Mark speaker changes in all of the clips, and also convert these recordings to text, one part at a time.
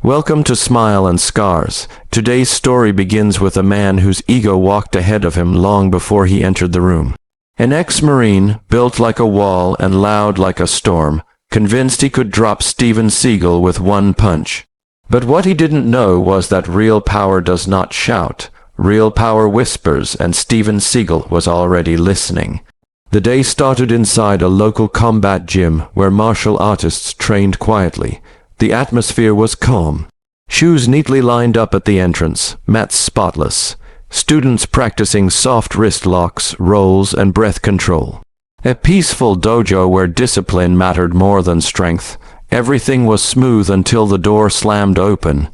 Speaker 1: Welcome to Smile and Scars. Today's story begins with a man whose ego walked ahead of him long before he entered the room. An ex-Marine, built like a wall and loud like a storm, convinced he could drop Steven Seagal with one punch. But what he didn't know was that real power does not shout. Real power whispers, and Steven Seagal was already listening. The day started inside a local combat gym where martial artists trained quietly. The atmosphere was calm. Shoes neatly lined up at the entrance, mats spotless. Students practicing soft wrist locks, rolls, and breath control. A peaceful dojo where discipline mattered more than strength. Everything was smooth until the door slammed open.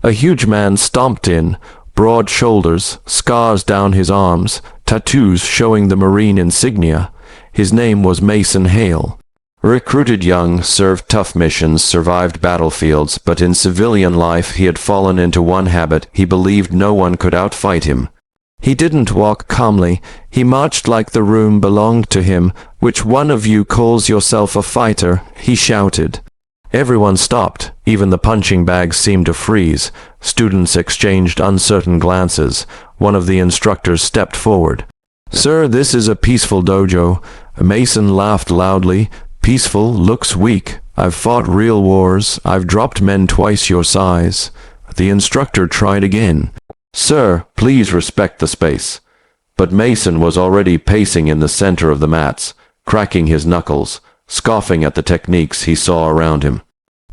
Speaker 1: A huge man stomped in, broad shoulders, scars down his arms, tattoos showing the Marine insignia. His name was Mason Hale. Recruited young, served tough missions, survived battlefields, but in civilian life he had fallen into one habit: he believed no one could outfight him. He didn't walk calmly, he marched like the room belonged to him. "Which one of you calls yourself a fighter?" he shouted. Everyone stopped, even the punching bags seemed to freeze. Students exchanged uncertain glances. One of the instructors stepped forward. "Sir, this is a peaceful dojo." Mason laughed loudly. "Peaceful looks weak. I've fought real wars. I've dropped men twice your size." The instructor tried again. "Sir, please respect the space." But Mason was already pacing in the center of the mats, cracking his knuckles, scoffing at the techniques he saw around him.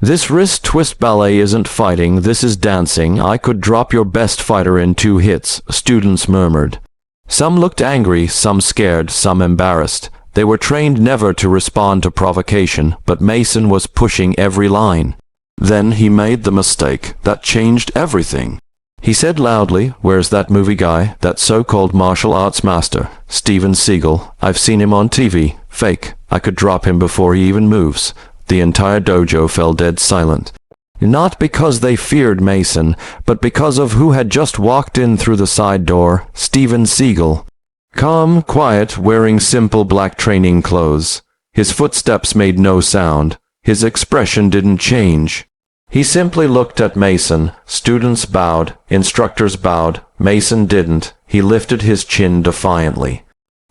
Speaker 1: "This wrist twist ballet isn't fighting, this is dancing. I could drop your best fighter in 2 hits, students murmured. Some looked angry, some scared, some embarrassed. They were trained never to respond to provocation, but Mason was pushing every line. Then he made the mistake that changed everything. He said loudly, "Where's that movie guy, that so-called martial arts master? Steven Seagal. I've seen him on TV. Fake. I could drop him before he even moves." The entire dojo fell dead silent. Not because they feared Mason, but because of who had just walked in through the side door: Steven Seagal. Calm, quiet, wearing simple black training clothes. His footsteps made no sound. His expression didn't change. He simply looked at Mason. Students bowed, instructors bowed. Mason didn't. He lifted his chin defiantly.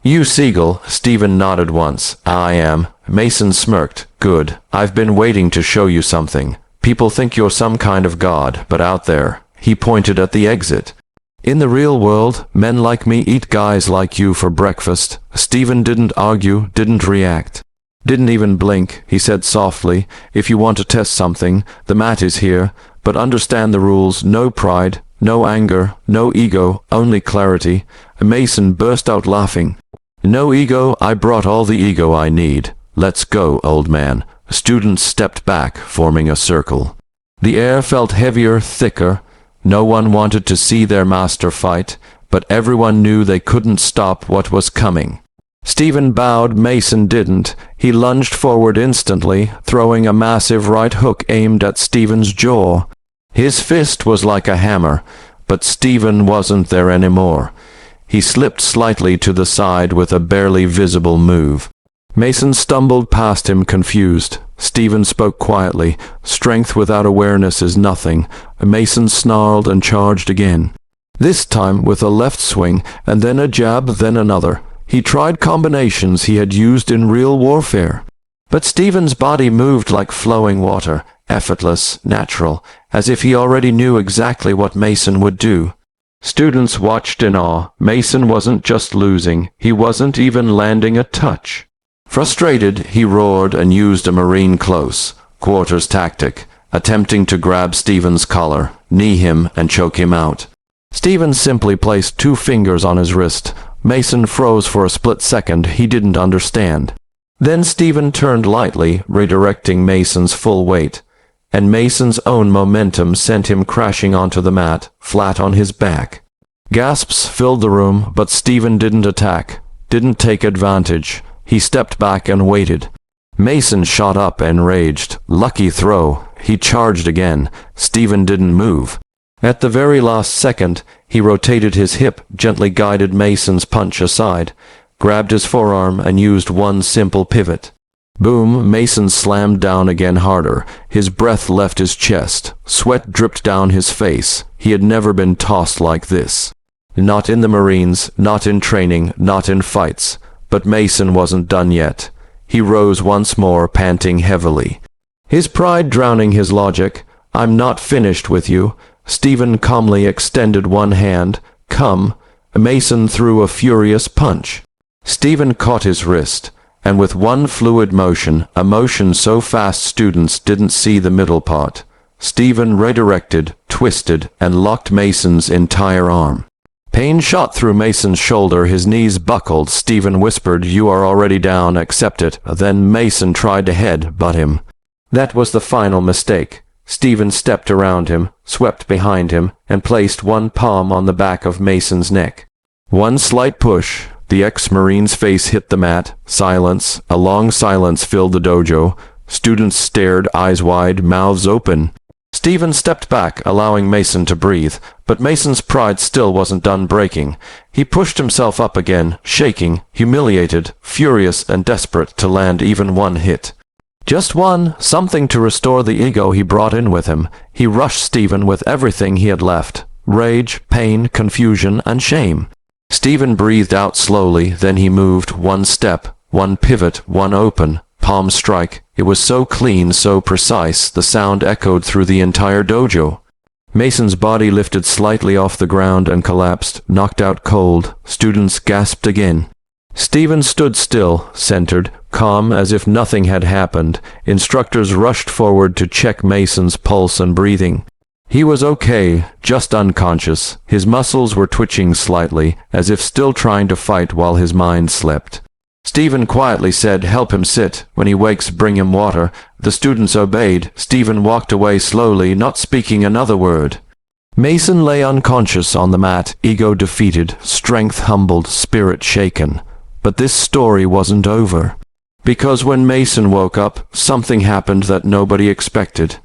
Speaker 1: "You Seagal?" Steven nodded once. "I am." Mason smirked. "Good. I've been waiting to show you something. People think you're some kind of god, but out there." He pointed at the exit. "In the real world, men like me eat guys like you for breakfast." Steven didn't argue, didn't react. "Didn't even blink," he said softly. "If you want to test something, the mat is here, but understand the rules: no pride, no anger, no ego, only clarity." Mason burst out laughing. "No ego? I brought all the ego I need. Let's go, old man." Students stepped back, forming a circle. The air felt heavier, thicker. No one wanted to see their master fight, but everyone knew they couldn't stop what was coming. Steven bowed, Mason didn't. He lunged forward instantly, throwing a massive right hook aimed at Steven's jaw. His fist was like a hammer, but Steven wasn't there anymore. He slipped slightly to the side with a barely visible move. Mason stumbled past him, confused. Steven spoke quietly. "Strength without awareness is nothing." Mason snarled and charged again. This time with a left swing, and then a jab, then another. He tried combinations he had used in real warfare. But Steven's body moved like flowing water, effortless, natural, as if he already knew exactly what Mason would do. Students watched in awe. Mason wasn't just losing, he wasn't even landing a touch. Frustrated, he roared and used a Marine close quarters tactic, attempting to grab Steven's collar, knee him, and choke him out. Steven simply placed 2 fingers on his wrist. Mason froze for a split second. He didn't understand. Then Steven turned lightly, redirecting Mason's full weight, and Mason's own momentum sent him crashing onto the mat, flat on his back. Gasps filled the room, but Steven didn't attack, didn't take advantage. He stepped back and waited. Mason shot up, enraged. Lucky throw. He charged again. Steven didn't move. At the very last second, he rotated his hip, gently guided Mason's punch aside, grabbed his forearm, and used one simple pivot. Boom, Mason slammed down again harder. His breath left his chest. Sweat dripped down his face. He had never been tossed like this. Not in the Marines, not in training, not in fights. But Mason wasn't done yet. He rose once more, panting heavily. His pride drowning his logic. "I'm not finished with you." Steven calmly extended one hand. "Come." Mason threw a furious punch. Steven caught his wrist, and with one fluid motion, a motion so fast students didn't see the middle part, Steven redirected, twisted, and locked Mason's entire arm. Pain shot through Mason's shoulder. His knees buckled. Steven whispered, "You are already down, accept it." Then Mason tried to head-butt him. That was the final mistake. Steven stepped around him, swept behind him, and placed one palm on the back of Mason's neck. One slight push. The ex-Marine's face hit the mat. Silence, a long silence filled the dojo. Students stared, eyes wide, mouths open. Steven stepped back, allowing Mason to breathe, but Mason's pride still wasn't done breaking. He pushed himself up again, shaking, humiliated, furious, and desperate to land even one hit. Just one, something to restore the ego he brought in with him. He rushed Steven with everything he had left: rage, pain, confusion, and shame. Steven breathed out slowly, then he moved one step, one pivot, one open, palm strike. It was so clean, so precise, the sound echoed through the entire dojo. Mason's body lifted slightly off the ground and collapsed, knocked out cold. Students gasped again. Steven stood still, centered, calm, as if nothing had happened. Instructors rushed forward to check Mason's pulse and breathing. He was okay, just unconscious. His muscles were twitching slightly, as if still trying to fight while his mind slept. Steven quietly said, "Help him sit. When he wakes, bring him water." The students obeyed. Steven walked away slowly, not speaking another word. Mason lay unconscious on the mat, ego defeated, strength humbled, spirit shaken. But this story wasn't over. Because when Mason woke up, something happened that nobody expected.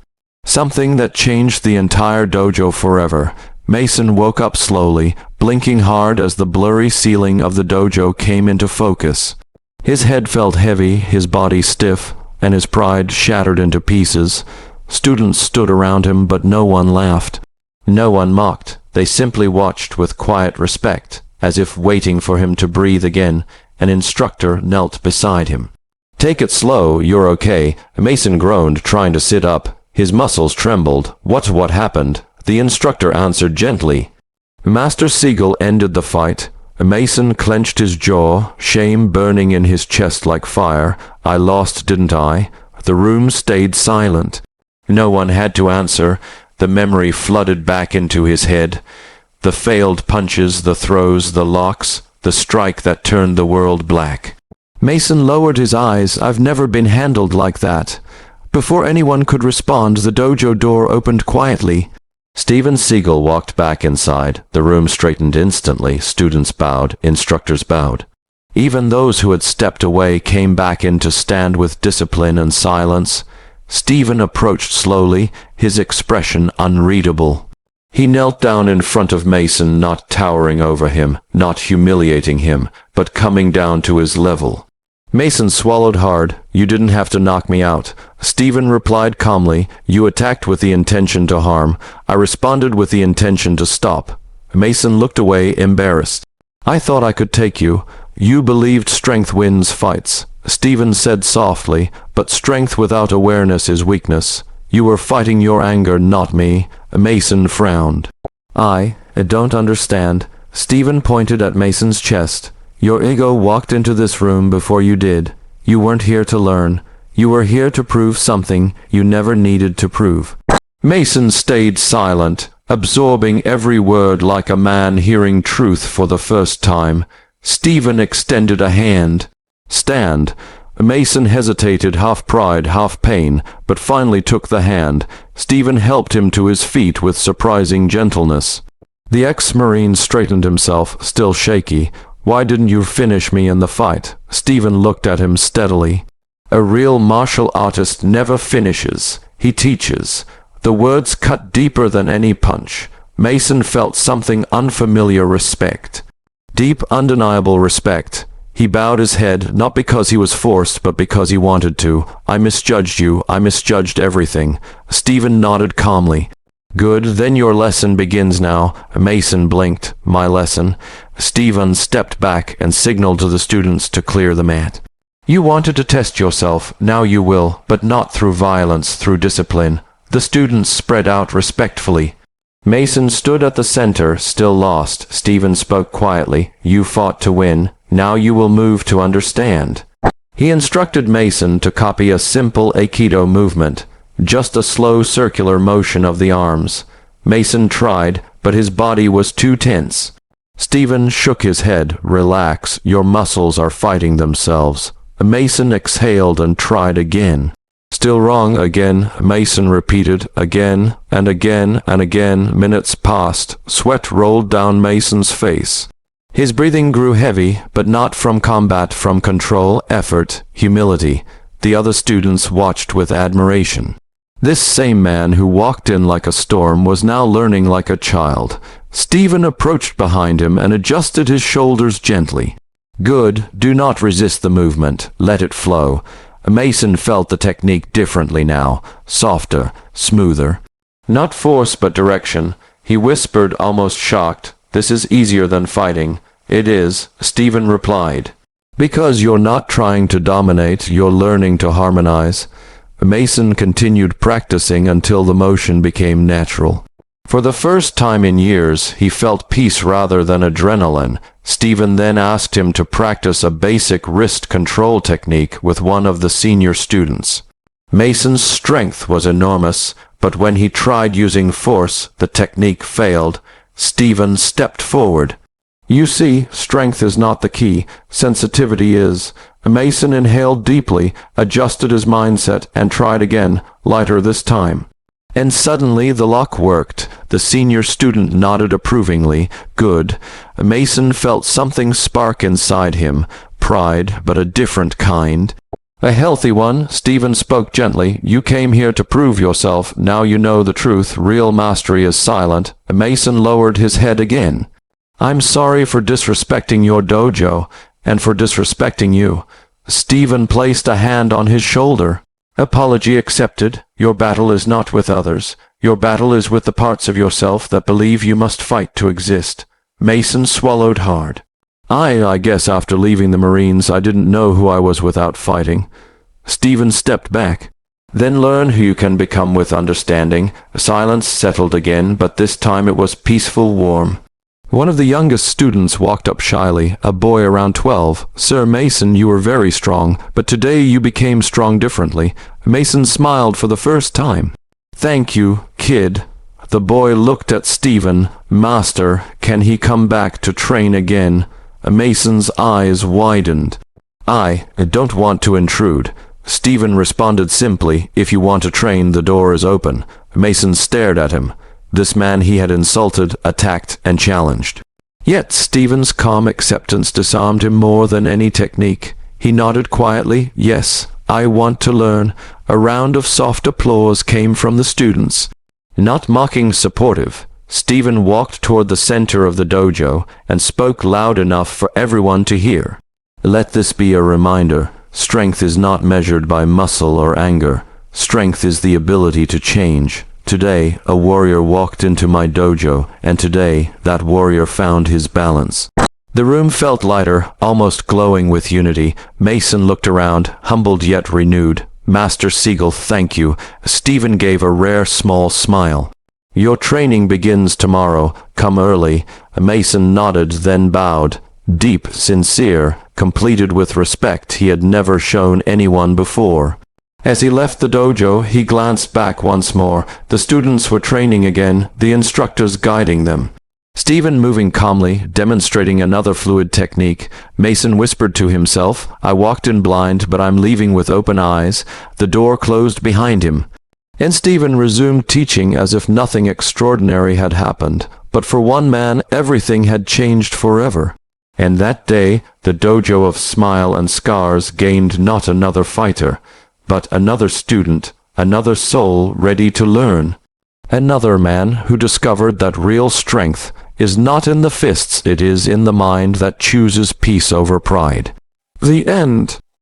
Speaker 1: Something that changed the entire dojo forever. Mason woke up slowly, blinking hard as the blurry ceiling of the dojo came into focus. His head felt heavy, his body stiff, and his pride shattered into pieces. Students stood around him, but no one laughed. No one mocked. They simply watched with quiet respect, as if waiting for him to breathe again. An instructor knelt beside him. "Take it slow, you're okay." Mason groaned, trying to sit up. His muscles trembled. What happened?" The instructor answered gently. Master Seagal ended the fight. Mason clenched his jaw, shame burning in his chest like fire. "I lost, didn't I?" The room stayed silent. No one had to answer. The memory flooded back into his head. The failed punches, the throws, the locks, the strike that turned the world black. Mason lowered his eyes. "I've never been handled like that." Before anyone could respond, the dojo door opened quietly. Steven Seagal walked back inside. The room straightened instantly. Students bowed. Instructors bowed. Even those who had stepped away came back in to stand with discipline and silence. Steven approached slowly, his expression unreadable. He knelt down in front of Mason, not towering over him, not humiliating him, but coming down to his level. Mason swallowed hard. "You didn't have to knock me out." Steven replied calmly, "You attacked with the intention to harm. I responded with the intention to stop." Mason looked away, embarrassed. "I thought I could take you. You believed strength wins fights." Steven said softly, "But strength without awareness is weakness. You were fighting your anger, not me." Mason frowned. I don't understand." Steven pointed at Mason's chest. "Your ego walked into this room before you did. You weren't here to learn. You were here to prove something you never needed to prove." Mason stayed silent, absorbing every word like a man hearing truth for the first time. Steven extended a hand. "Stand." Mason hesitated, half pride, half pain, but finally took the hand. Steven helped him to his feet with surprising gentleness. The ex-Marine straightened himself, still shaky. "Why didn't you finish me in the fight?" Steven looked at him steadily. "A real martial artist never finishes. He teaches." The words cut deeper than any punch. Mason felt something unfamiliar: respect. Deep, undeniable respect. He bowed his head, not because he was forced, but because he wanted to. I misjudged you. I misjudged everything. Steven nodded calmly. Good, then your lesson begins now. Mason blinked. My lesson. Steven stepped back and signaled to the students to clear the mat. You wanted to test yourself. Now you will, but not through violence, through discipline. The students spread out respectfully. Mason stood at the center, still lost. Steven spoke quietly. You fought to win. Now you will move to understand. He instructed Mason to copy a simple Aikido movement, just a slow circular motion of the arms. Mason tried, but his body was too tense. Steven shook his head. Relax, your muscles are fighting themselves. Mason exhaled and tried again. Still wrong again, Mason repeated, again and again and again. Minutes passed. Sweat rolled down Mason's face. His breathing grew heavy, but not from combat, from control, effort, humility. The other students watched with admiration. This same man who walked in like a storm was now learning like a child. Steven approached behind him and adjusted his shoulders gently. Good, do not resist the movement. Let it flow. Mason felt the technique differently now, softer, smoother. Not force, but direction. He whispered, almost shocked, This is easier than fighting. It is, Steven replied. Because you're not trying to dominate, you're learning to harmonize. Mason continued practicing until the motion became natural. For the first time in years, he felt peace rather than adrenaline. Steven then asked him to practice a basic wrist control technique with one of the senior students. Mason's strength was enormous, but when he tried using force, the technique failed. Steven stepped forward. You see, strength is not the key, sensitivity is. Mason inhaled deeply, adjusted his mindset, and tried again, lighter this time. And suddenly the lock worked. The senior student nodded approvingly. Good. Mason felt something spark inside him. Pride, but a different kind. A healthy one. Steven spoke gently. You came here to prove yourself. Now you know the truth. Real mastery is silent. Mason lowered his head again. I'm sorry for disrespecting your dojo, and for disrespecting you. Steven placed a hand on his shoulder. Apology accepted. Your battle is not with others. Your battle is with the parts of yourself that believe you must fight to exist. Mason swallowed hard. I guess after leaving the Marines, I didn't know who I was without fighting. Steven stepped back. Then learn who you can become with understanding. Silence settled again, but this time it was peaceful, warm. One of the youngest students walked up shyly, a boy around 12. Sir Mason, you were very strong, but today you became strong differently. Mason smiled for the first time. Thank you, kid. The boy looked at Steven. Master, can he come back to train again? Mason's eyes widened. I don't want to intrude. Steven responded simply, If you want to train, the door is open. Mason stared at him. This man he had insulted, attacked, and challenged. Yet Steven's calm acceptance disarmed him more than any technique. He nodded quietly, Yes, I want to learn. A round of soft applause came from the students. Not mocking, supportive. Steven walked toward the center of the dojo and spoke loud enough for everyone to hear. Let this be a reminder. Strength is not measured by muscle or anger. Strength is the ability to change. Today, a warrior walked into my dojo, and today, that warrior found his balance. The room felt lighter, almost glowing with unity. Mason looked around, humbled yet renewed. Master Seagal, thank you. Steven gave a rare small smile. Your training begins tomorrow. Come early. Mason nodded, then bowed. Deep, sincere, completed with respect he had never shown anyone before. As he left the dojo, he glanced back once more. The students were training again, the instructors guiding them. Steven moving calmly, demonstrating another fluid technique. Mason whispered to himself, I walked in blind, but I'm leaving with open eyes. The door closed behind him. And Steven resumed teaching as if nothing extraordinary had happened. But for one man, everything had changed forever. And that day, the dojo of Smile and Scars gained not another fighter, but another student, another soul ready to learn. Another man who discovered that real strength is not in the fists, it is in the mind that chooses peace over pride. The end.